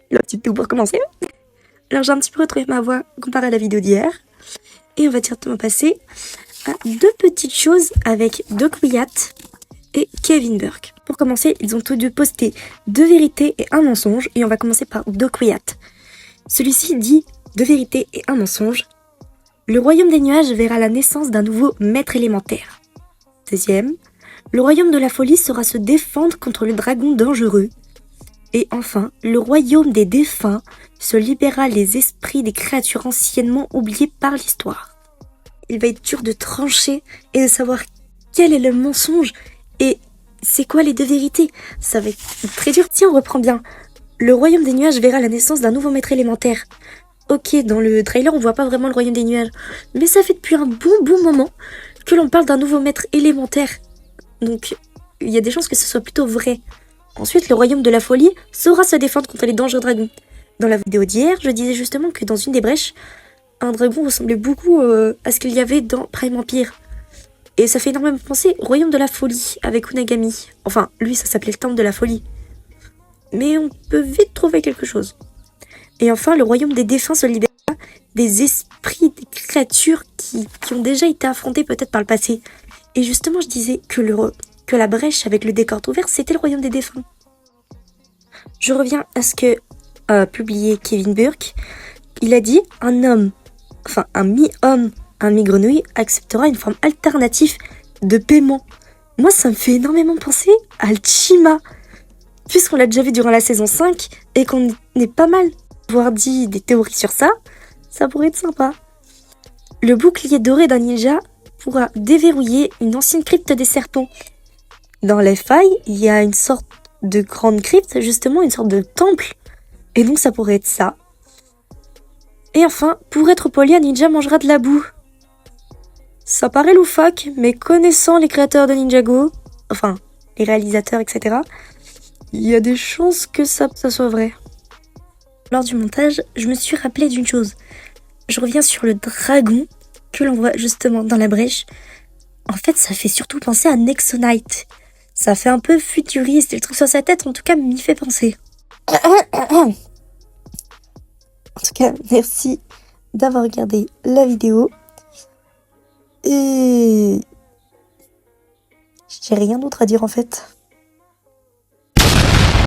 La petite tout pour commencer. Alors j'ai un petit peu retrouvé ma voix comparée à la vidéo d'hier. Et on va directement passer à deux petites choses avec Doc Wyatt et Kevin Burke. Pour commencer, ils ont tous deux posté 2 vérités et un mensonge. Et on va commencer par Doc Wyatt. Celui-ci dit 2 vérités et un mensonge. Le royaume des nuages verra la naissance d'un nouveau maître élémentaire. Deuxième, le royaume de la folie saura se défendre contre le dragon dangereux. Et enfin, le royaume des défunts se libérera les esprits des créatures anciennement oubliées par l'histoire. Il va être dur de trancher et de savoir quel est le mensonge et c'est quoi les 2 vérités. Ça va être très dur. Si on reprend bien, le royaume des nuages verra la naissance d'un nouveau maître élémentaire. Ok, dans le trailer on voit pas vraiment le royaume des nuages, mais ça fait depuis un bon moment que l'on parle d'un nouveau maître élémentaire. Donc il y a des chances que ce soit plutôt vrai. Ensuite, le royaume de la folie saura se défendre contre les dangereux dragons. Dans la vidéo d'hier, je disais justement que dans une des brèches, un dragon ressemblait beaucoup à ce qu'il y avait dans Prime Empire. Et ça fait énormément penser au royaume de la folie avec Unagami. Enfin, lui, ça s'appelait le temple de la folie. Mais on peut vite trouver quelque chose. Et enfin, le royaume des défunts se libérera des esprits des créatures qui ont déjà été affrontées peut-être par le passé. Et justement, je disais que la brèche avec le décor ouvert, c'était le royaume des défunts. Je reviens à ce que a publié Kevin Burke. Il a dit un mi-homme, un mi-grenouille acceptera une forme alternative de paiement. Moi, ça me fait énormément penser à Alchima. Puisqu'on l'a déjà vu durant la saison 5 et qu'on est pas mal avoir dit des théories sur ça, ça pourrait être sympa. Le bouclier doré d'un ninja pourra déverrouiller une ancienne crypte des serpents. Dans les failles, il y a une sorte de grande crypte, justement une sorte de temple. Et donc ça pourrait être ça. Et enfin, pour être poli, un ninja mangera de la boue. Ça paraît loufoque, mais connaissant les créateurs de Ninjago, enfin les réalisateurs, etc., il y a des chances que ça soit vrai. Lors du montage, je me suis rappelé d'une chose. Je reviens sur le dragon que l'on voit justement dans la brèche. En fait, ça fait surtout penser à Nexonite. Ça fait un peu futuriste, et le truc sur sa tête, en tout cas, m'y fait penser. En tout cas, merci d'avoir regardé la vidéo. Et j'ai rien d'autre à dire en fait.